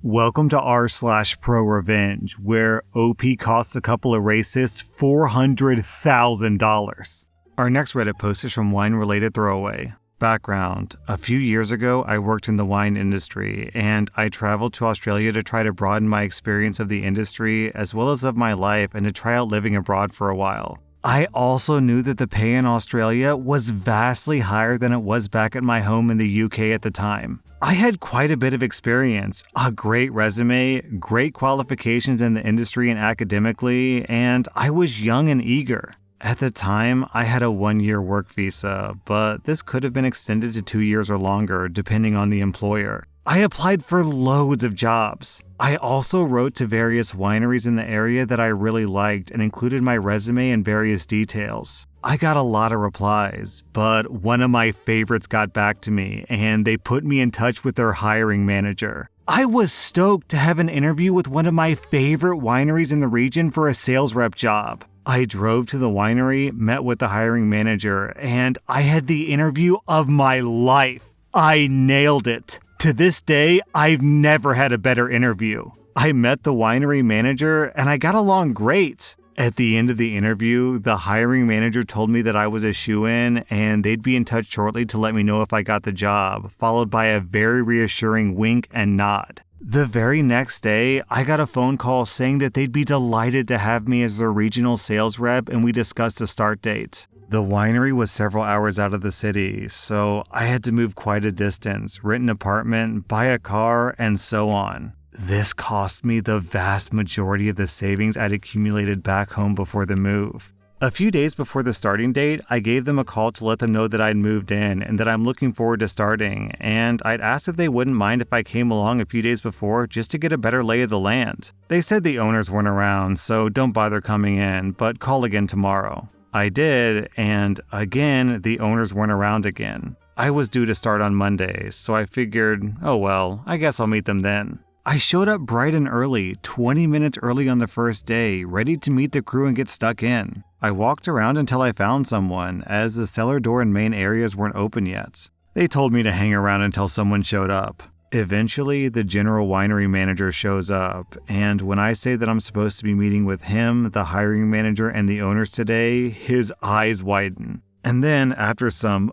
Welcome to rSlash Prorevenge, where OP costs a couple of racists $400,000. Our next Reddit post is from Wine Related Throwaway. Background: a few years ago, I worked in the wine industry, and I traveled to Australia to try to broaden my experience of the industry as well as of my life and to try out living abroad for a while. I also knew that the pay in Australia was vastly higher than it was back at my home in the UK at the time. I had quite a bit of experience, a great resume, great qualifications in the industry and academically, and I was young and eager. At the time, I had a 1-year work visa, but this could have been extended to 2 years or longer, depending on the employer. I applied for loads of jobs. I also wrote to various wineries in the area that I really liked and included my resume and various details. I got a lot of replies, but one of my favorites got back to me and they put me in touch with their hiring manager. I was stoked to have an interview with one of my favorite wineries in the region for a sales rep job. I drove to the winery, met with the hiring manager, and I had the interview of my life. I nailed it. To this day, I've never had a better interview. I met the winery manager and I got along great. At the end of the interview, the hiring manager told me that I was a shoo-in and they'd be in touch shortly to let me know if I got the job, followed by a very reassuring wink and nod. The very next day, I got a phone call saying that they'd be delighted to have me as their regional sales rep and we discussed a start date. The winery was several hours out of the city, so I had to move quite a distance, rent an apartment, buy a car, and so on. This cost me the vast majority of the savings I'd accumulated back home before the move. A few days before the starting date, I gave them a call to let them know that I'd moved in and that I'm looking forward to starting, and I'd asked if they wouldn't mind if I came along a few days before just to get a better lay of the land. They said the owners weren't around, so don't bother coming in, but call again tomorrow. I did, and again, the owners weren't around again. I was due to start on Monday, so I figured, oh well, I guess I'll meet them then. I showed up bright and early, 20 minutes early on the first day, ready to meet the crew and get stuck in. I walked around until I found someone, as the cellar door and main areas weren't open yet. They told me to hang around until someone showed up. Eventually, the general winery manager shows up, and when I say that I'm supposed to be meeting with him, the hiring manager, and the owners today, his eyes widen. And then, after some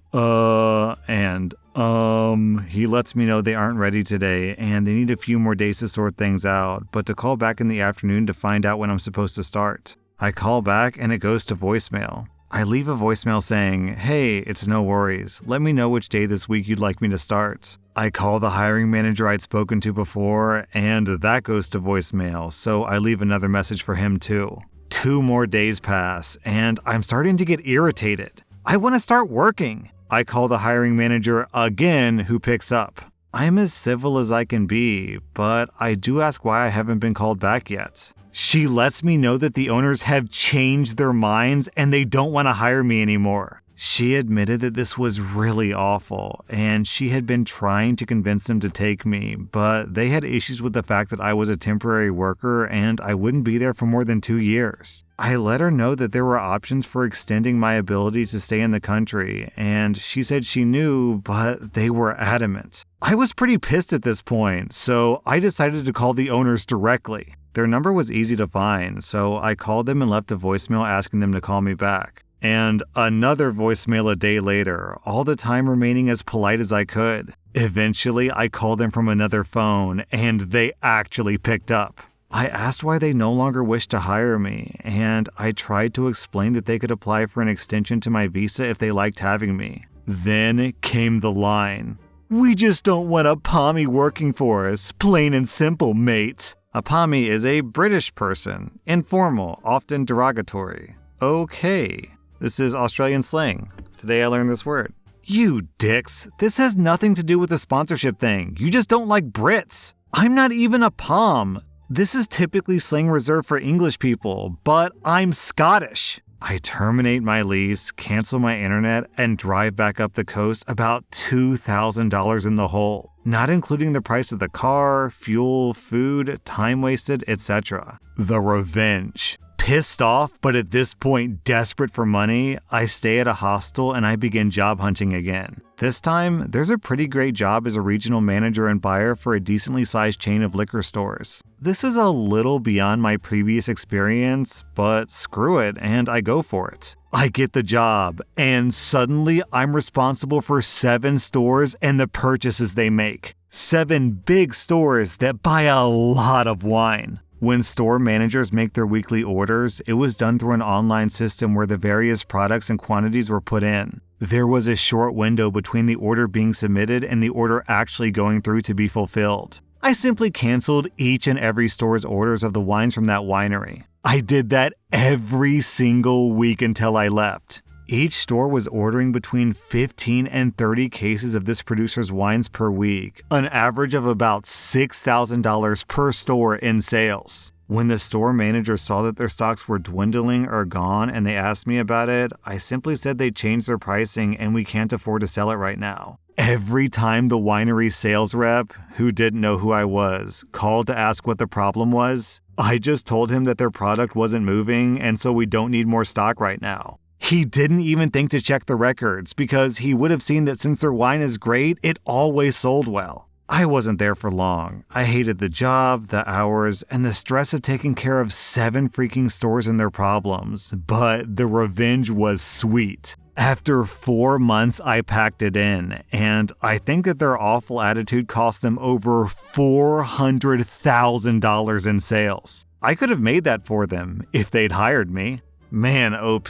he lets me know they aren't ready today, and they need a few more days to sort things out, but to call back in the afternoon to find out when I'm supposed to start. I call back, and it goes to voicemail. I leave a voicemail saying, hey, it's no worries. Let me know which day this week you'd like me to start. I call the hiring manager I'd spoken to before, and that goes to voicemail, so I leave another message for him too. 2 more days pass, and I'm starting to get irritated. I want to start working. I call the hiring manager again, who picks up. I'm as civil as I can be, but I do ask why I haven't been called back yet. She lets me know that the owners have changed their minds and they don't want to hire me anymore. She admitted that this was really awful, and she had been trying to convince them to take me, but they had issues with the fact that I was a temporary worker and I wouldn't be there for more than 2 years. I let her know that there were options for extending my ability to stay in the country, and she said she knew, but they were adamant. I was pretty pissed at this point, so I decided to call the owners directly. Their number was easy to find, so I called them and left a voicemail asking them to call me back. And another voicemail a day later, all the time remaining as polite as I could. Eventually, I called them from another phone, and they actually picked up. I asked why they no longer wished to hire me, and I tried to explain that they could apply for an extension to my visa if they liked having me. Then came the line. We just don't want a Pommy working for us, plain and simple, mate. A Pommy is a British person, informal, often derogatory. Okay. This is Australian slang. Today I learned this word. You dicks, this has nothing to do with the sponsorship thing. You just don't like Brits. I'm not even a Pom. This is typically slang reserved for English people, but I'm Scottish. I terminate my lease, cancel my internet, and drive back up the coast about $2,000 in the hole, not including the price of the car, fuel, food, time wasted, etc. The revenge. Pissed off, but at this point desperate for money, I stay at a hostel and I begin job hunting again. This time, there's a pretty great job as a regional manager and buyer for a decently sized chain of liquor stores. This is a little beyond my previous experience, but screw it, and I go for it. I get the job, and suddenly I'm responsible for 7 stores and the purchases they make. 7 big stores that buy a lot of wine. When store managers make their weekly orders, it was done through an online system where the various products and quantities were put in. There was a short window between the order being submitted and the order actually going through to be fulfilled. I simply canceled each and every store's orders of the wines from that winery. I did that every single week until I left. Each store was ordering between 15 and 30 cases of this producer's wines per week, an average of about $6,000 per store in sales. When the store manager saw that their stocks were dwindling or gone and they asked me about it, I simply said they changed their pricing and we can't afford to sell it right now. Every time the winery sales rep, who didn't know who I was, called to ask what the problem was, I just told him that their product wasn't moving and so we don't need more stock right now. He didn't even think to check the records because he would have seen that since their wine is great, it always sold well. I wasn't there for long. I hated the job, the hours, and the stress of taking care of 7 freaking stores and their problems, but the revenge was sweet. After 4 months, I packed it in, and I think that their awful attitude cost them over $400,000 in sales. I could have made that for them if they'd hired me. Man, OP.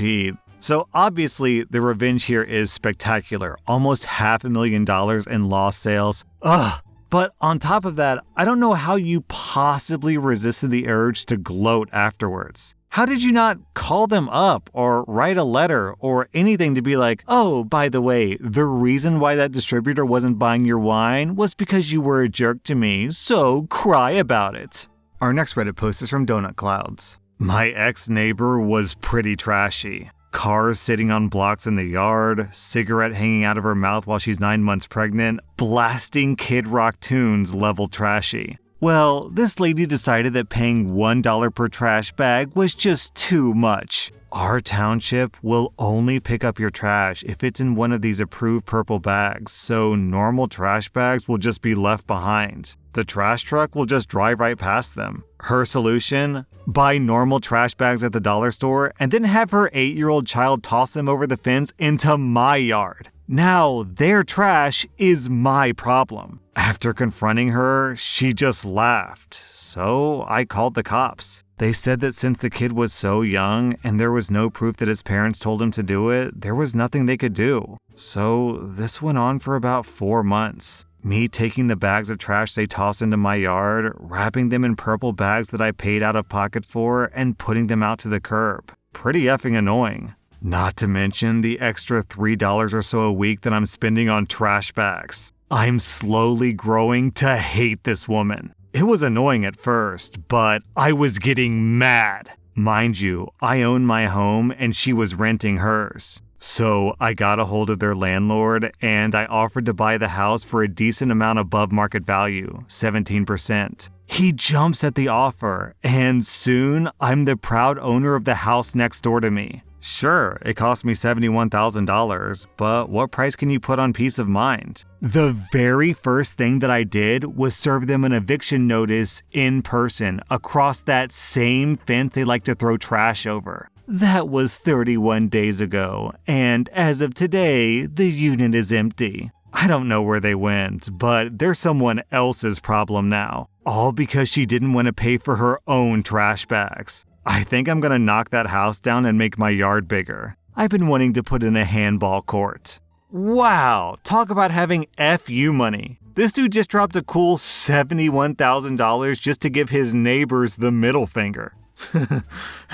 So obviously, the revenge here is spectacular. Almost $500,000 in lost sales. Ugh. But on top of that, I don't know how you possibly resisted the urge to gloat afterwards. How did you not call them up or write a letter or anything to be like, oh, by the way, the reason why that distributor wasn't buying your wine was because you were a jerk to me, so cry about it. Our next Reddit post is from Donut Clouds. My ex-neighbor was pretty trashy. Cars sitting on blocks in the yard, cigarette hanging out of her mouth while she's 9 months pregnant, blasting Kid Rock tunes level trashy. Well, this lady decided that paying $1 per trash bag was just too much. Our township will only pick up your trash if it's in one of these approved purple bags, so normal trash bags will just be left behind. The trash truck will just drive right past them. Her solution? Buy normal trash bags at the dollar store and then have her 8-year-old child toss them over the fence into my yard. Now their trash is my problem. After confronting her, she just laughed, so I called the cops. They said that since the kid was so young and there was no proof that his parents told him to do it, there was nothing they could do. So this went on for about 4 months. Me taking the bags of trash they tossed into my yard, wrapping them in purple bags that I paid out of pocket for, and putting them out to the curb. Pretty effing annoying. Not to mention the extra $3 or so a week that I'm spending on trash bags. I'm slowly growing to hate this woman. It was annoying at first, but I was getting mad. Mind you, I own my home and she was renting hers. So I got a hold of their landlord and I offered to buy the house for a decent amount above market value, 17%. He jumps at the offer, and soon I'm the proud owner of the house next door to me. Sure, it cost me $71,000, but what price can you put on peace of mind? The very first thing that I did was serve them an eviction notice in person across that same fence they like to throw trash over. That was 31 days ago, and as of today, the unit is empty. I don't know where they went, but they're someone else's problem now. All because she didn't want to pay for her own trash bags. I think I'm gonna knock that house down and make my yard bigger. I've been wanting to put in a handball court. Wow, talk about having FU money. This dude just dropped a cool $71,000 just to give his neighbors the middle finger.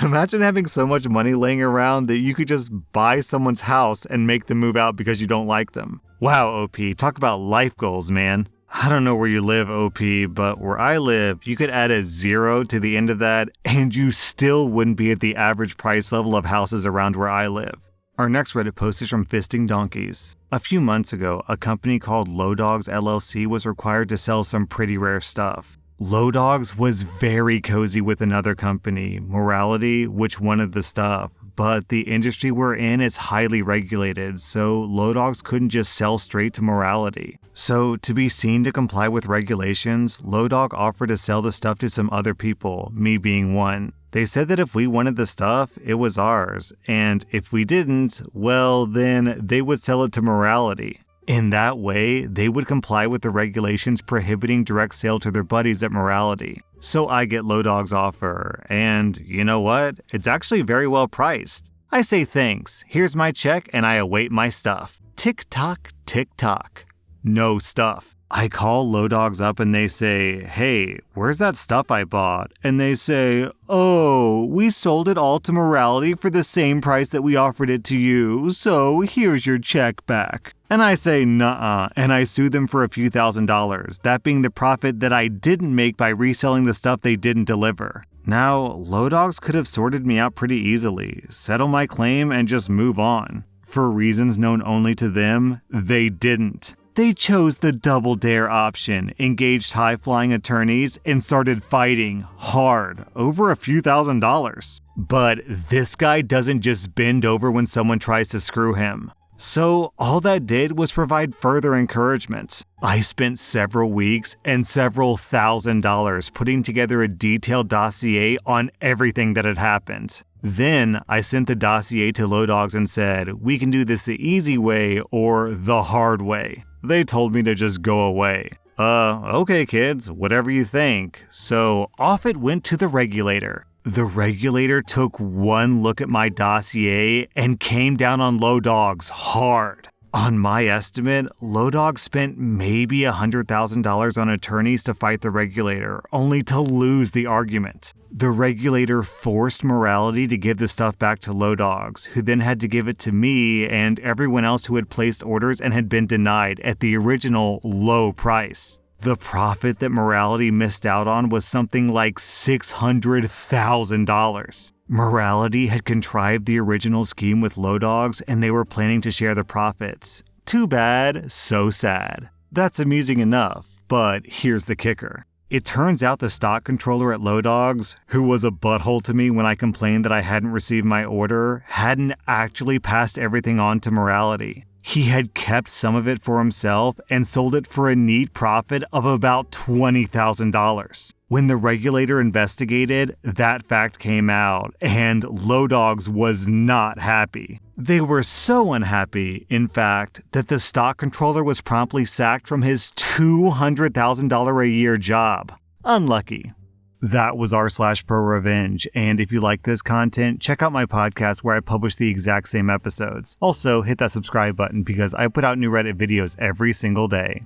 Imagine having so much money laying around that you could just buy someone's house and make them move out because you don't like them. Wow, OP, talk about life goals, man. I don't know where you live, OP, but where I live, you could add a 0 to the end of that and you still wouldn't be at the average price level of houses around where I live. Our next Reddit post is from Fisting Donkeys. A few months ago, a company called Low Dogs LLC was required to sell some pretty rare stuff. Low Dogs was very cozy with another company, Morality, which wanted the stuff, but the industry we're in is highly regulated, so Low Dogs couldn't just sell straight to Morality. So to be seen to comply with regulations, Low Dog offered to sell the stuff to some other people, me being one. They said that if we wanted the stuff, it was ours, and if we didn't, well, then they would sell it to Morality. In that way, they would comply with the regulations prohibiting direct sale to their buddies at Morality. So I get Low Dog's offer, and you know what? It's actually very well priced. I say thanks, here's my check, and I await my stuff. Tick-tock, tick-tock. No stuff. I call Low Dogs up and they say, hey, where's that stuff I bought? And they say, oh, we sold it all to Morality for the same price that we offered it to you, so here's your check back. And I say, nuh-uh, and I sue them for a few $1,000s, that being the profit that I didn't make by reselling the stuff they didn't deliver. Now, Low Dogs could have sorted me out pretty easily, settle my claim, and just move on. For reasons known only to them, they didn't. They chose the double dare option, engaged high-flying attorneys, and started fighting hard over a few $1,000s. But this guy doesn't just bend over when someone tries to screw him. So all that did was provide further encouragement. I spent several weeks and several $1,000s putting together a detailed dossier on everything that had happened. Then I sent the dossier to Low Dogs and said, we can do this the easy way or the hard way. They told me to just go away. Okay kids, whatever you think. So off it went to the regulator. The regulator took one look at my dossier and came down on Low Dogs hard. On my estimate, Low Dogs spent maybe $100,000 on attorneys to fight the regulator, only to lose the argument. The regulator forced Morality to give the stuff back to Low Dogs, who then had to give it to me and everyone else who had placed orders and had been denied at the original low price. The profit that Morality missed out on was something like $600,000. Morality had contrived the original scheme with Low Dogs and they were planning to share the profits. Too bad, so sad. That's amusing enough, but here's the kicker. It turns out the stock controller at Low Dogs, who was a butthole to me when I complained that I hadn't received my order, hadn't actually passed everything on to Morality. He had kept some of it for himself and sold it for a neat profit of about $20,000. When the regulator investigated, that fact came out, and Low Dogs was not happy. They were so unhappy, in fact, that the stock controller was promptly sacked from his $200,000 a year job. Unlucky. That was rSlash/Prorevenge, and if you like this content, check out my podcast where I publish the exact same episodes. Also, hit that subscribe button because I put out new Reddit videos every single day.